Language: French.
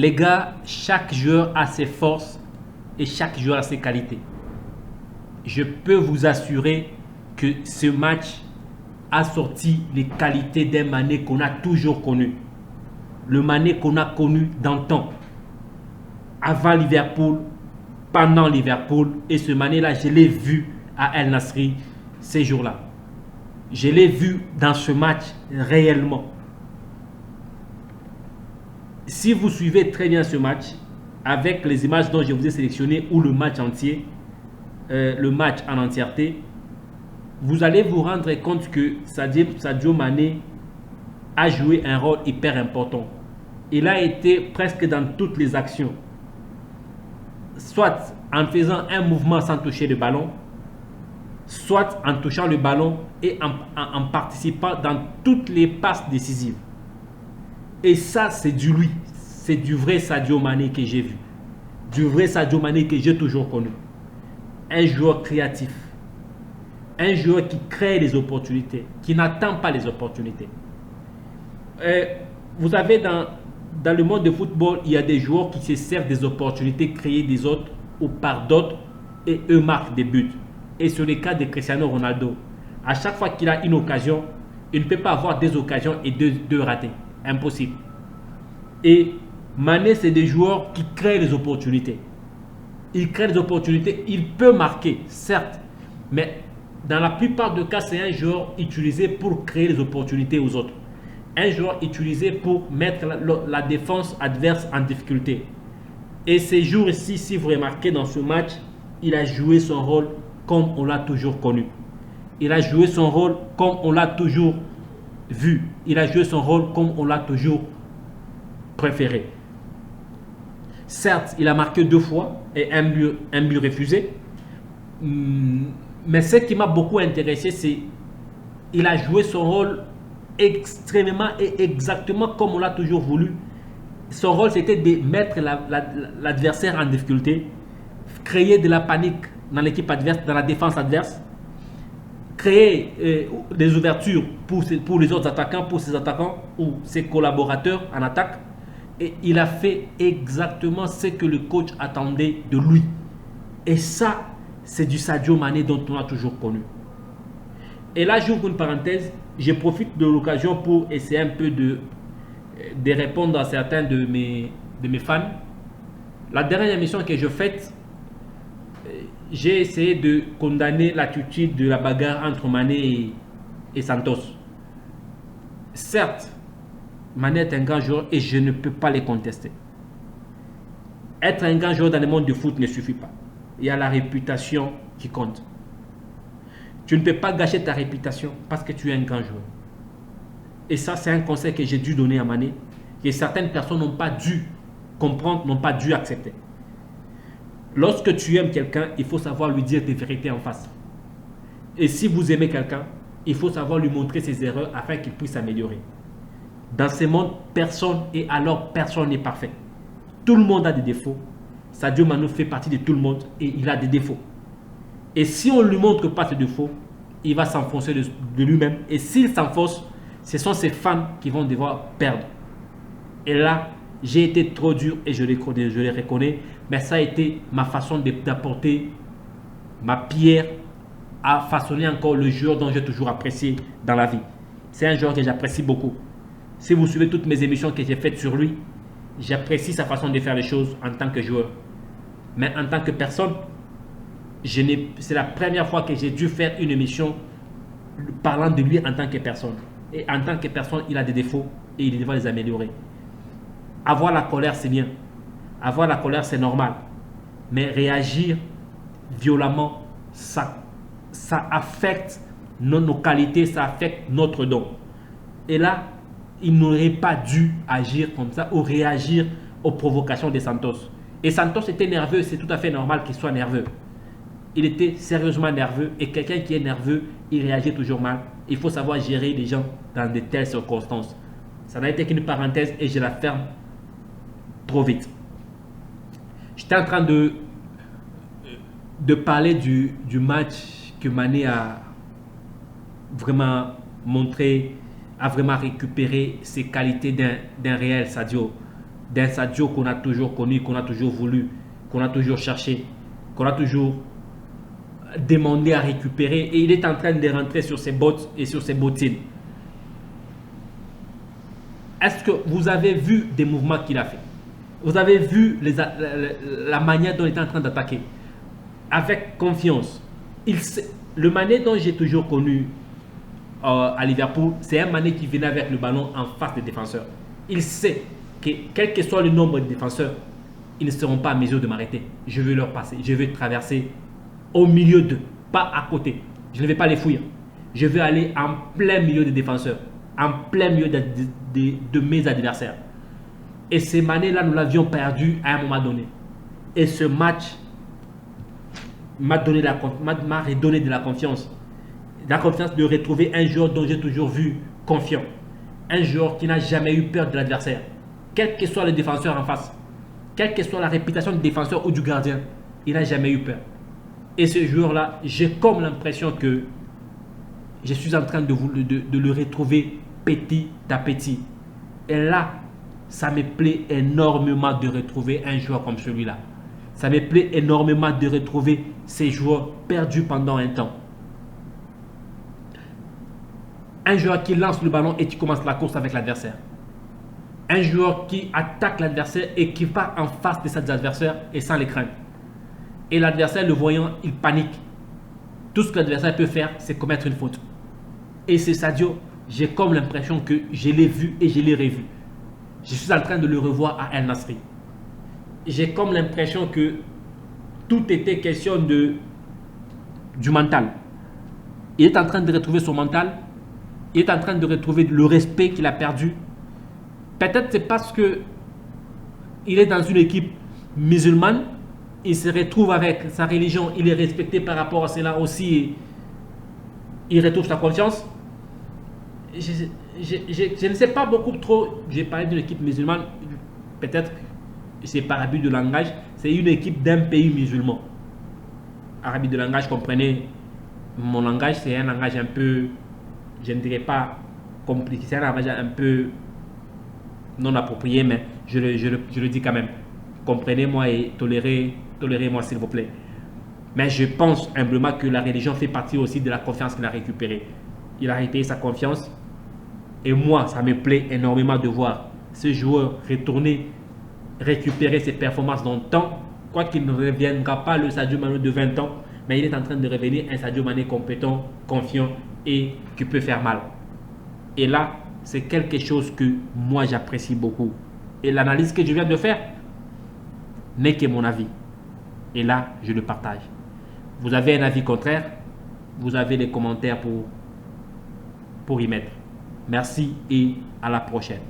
Les gars, chaque joueur a ses forces et chaque joueur a ses qualités. Je peux vous assurer que ce match a sorti les qualités d'un Mané qu'on a toujours connu. Le Mané qu'on a connu dans le temps. Avant Liverpool, pendant Liverpool. Et ce Mané-là, je l'ai vu à El Nasri ces jours-là. Je l'ai vu dans ce match réellement. Si vous suivez très bien ce match, avec les images dont je vous ai sélectionné ou le match entier, le match en entièreté, vous allez vous rendre compte que Sadio Mané a joué un rôle hyper important. Il a été presque dans toutes les actions. Soit en faisant un mouvement sans toucher le ballon, soit en touchant le ballon et en participant dans toutes les passes décisives. Et ça, c'est du lui. C'est du vrai Sadio Mané que j'ai vu. Du vrai Sadio Mané que j'ai toujours connu. Un joueur créatif. Un joueur qui crée les opportunités, qui n'attend pas les opportunités. Vous avez dans le monde de football, il y a des joueurs qui se servent des opportunités créées des autres ou par d'autres et eux marquent des buts. Et sur le cas de Cristiano Ronaldo, à chaque fois qu'il a une occasion, il ne peut pas avoir des occasions et deux ratés. Impossible. Et Mané, c'est des joueurs qui créent les opportunités. Il crée les opportunités, il peut marquer, certes, mais dans la plupart des cas, c'est un joueur utilisé pour créer les opportunités aux autres. Un joueur utilisé pour mettre la défense adverse en difficulté. Et ces jours-ci, si vous remarquez dans ce match, il a joué son rôle comme on l'a toujours connu. Il a joué son rôle comme on l'a toujours vu. Il a joué son rôle comme on l'a toujours préféré. Certes, il a marqué 2 fois et un but refusé. Mais ce qui m'a beaucoup intéressé, c'est qu'il a joué son rôle extrêmement et exactement comme on l'a toujours voulu. Son rôle, c'était de mettre l'adversaire en difficulté, créer de la panique dans l'équipe adverse, dans la défense adverse, créer des ouvertures pour les autres attaquants, pour ses attaquants ou ses collaborateurs en attaque. Et il a fait exactement ce que le coach attendait de lui. Et ça, c'est du Sadio Mané dont on a toujours connu. Et là, j'ouvre une parenthèse. Je profite de l'occasion pour essayer un peu de répondre à certains de mes fans. La dernière émission que je faite, j'ai essayé de condamner l'attitude de la bagarre entre Mané et Santos. Certes, Mané est un grand joueur et je ne peux pas les contester. Être un grand joueur dans le monde du foot ne suffit pas. Il y a la réputation qui compte. Tu ne peux pas gâcher ta réputation parce que tu es un grand joueur. Et ça, c'est un conseil que j'ai dû donner à Mané, que certaines personnes n'ont pas dû comprendre, n'ont pas dû accepter. Lorsque tu aimes quelqu'un, il faut savoir lui dire des vérités en face. Et si vous aimez quelqu'un, il faut savoir lui montrer ses erreurs afin qu'il puisse s'améliorer. Dans ce monde, personne n'est parfait. Tout le monde a des défauts. Sadio Mané fait partie de tout le monde et il a des défauts. Et si on ne lui montre pas ses défauts, il va s'enfoncer de lui-même. Et s'il s'enfonce, ce sont ses fans qui vont devoir perdre. Et là, j'ai été trop dur et je les reconnais. Mais ça a été ma façon d'apporter ma pierre à façonner encore le joueur dont j'ai toujours apprécié dans la vie. C'est un joueur que j'apprécie beaucoup. Si vous suivez toutes mes émissions que j'ai faites sur lui, j'apprécie sa façon de faire les choses en tant que joueur. Mais en tant que personne, c'est la première fois que j'ai dû faire une émission parlant de lui en tant que personne. Et en tant que personne, il a des défauts et il doit les améliorer. Avoir la colère, c'est bien. Avoir la colère, c'est normal. Mais réagir violemment, ça affecte nos qualités, ça affecte notre don. Et là, il n'aurait pas dû agir comme ça ou réagir aux provocations de Santos. Et Santos était nerveux, c'est tout à fait normal qu'il soit nerveux. Il était sérieusement nerveux et quelqu'un qui est nerveux, il réagit toujours mal. Il faut savoir gérer les gens dans de telles circonstances. Ça n'a été qu'une parenthèse et je la ferme trop vite. J'étais en train de parler du match que Mané a vraiment montré, a vraiment récupéré ses qualités d'un réel Sadio d'un Sadio qu'on a toujours connu, qu'on a toujours voulu, qu'on a toujours cherché, qu'on a toujours demandé à récupérer, et il est en train de rentrer sur ses bottes et sur ses bottines. Est-ce que vous avez vu des mouvements qu'il a fait? Vous avez vu la manière dont il est en train d'attaquer avec confiance. Le Mané dont j'ai toujours connu à Liverpool, c'est un Mané qui venait avec le ballon en face des défenseurs. Il sait que quel que soit le nombre de défenseurs, ils ne seront pas à mesure de m'arrêter. Je vais leur passer, je vais traverser au milieu d'eux, pas à côté. Je ne vais pas les fuir. Je vais aller en plein milieu des défenseurs, en plein milieu de mes adversaires. Et ces Mané-là, nous l'avions perdu à un moment donné. Et ce match m'a redonné de la confiance. La confiance de retrouver un joueur dont j'ai toujours vu confiant. Un joueur qui n'a jamais eu peur de l'adversaire. Quel que soit le défenseur en face, quelle que soit la réputation du défenseur ou du gardien, il n'a jamais eu peur. Et ce joueur-là, j'ai comme l'impression que je suis en train de le retrouver petit à petit. Et là, ça me plaît énormément de retrouver un joueur comme celui-là. Ça me plaît énormément de retrouver ces joueurs perdus pendant un temps. Un joueur qui lance le ballon et qui commence la course avec l'adversaire. Un joueur qui attaque l'adversaire et qui va en face de ses adversaires et sans les craindre. Et l'adversaire, le voyant, il panique. Tout ce que l'adversaire peut faire, c'est commettre une faute. Et c'est Sadio, j'ai comme l'impression que je l'ai vu et je l'ai revu. Je suis en train de le revoir à El Nasri. J'ai comme l'impression que tout était question du mental. Il est en train de retrouver son mental. Il est en train de retrouver le respect qu'il a perdu. Peut-être c'est parce que il est dans une équipe musulmane. Il se retrouve avec sa religion. Il est respecté par rapport à cela aussi. Il retrouve sa confiance. Je ne sais pas beaucoup trop. J'ai parlé d'une équipe musulmane. Peut-être c'est par abus de langage. C'est une équipe d'un pays musulman. Abus de langage, comprenez. Mon langage, c'est un langage un peu, je ne dirais pas compliqué. C'est un langage un peu non approprié, mais je le dis quand même. Comprenez-moi et tolérez-moi s'il vous plaît. Mais je pense humblement que la religion fait partie aussi de la confiance qu'il a récupérée. Il a récupéré sa confiance. Et moi, ça me plaît énormément de voir ce joueur retourner, récupérer ses performances dans le temps. Quoi qu'il ne reviendra pas le Sadio Mané de 20 ans, mais il est en train de revenir un Sadio Mané compétent, confiant et qui peut faire mal. Et là, c'est quelque chose que moi j'apprécie beaucoup. Et l'analyse que je viens de faire n'est que mon avis. Et là, je le partage. Vous avez un avis contraire, vous avez les commentaires pour y mettre. Merci et à la prochaine.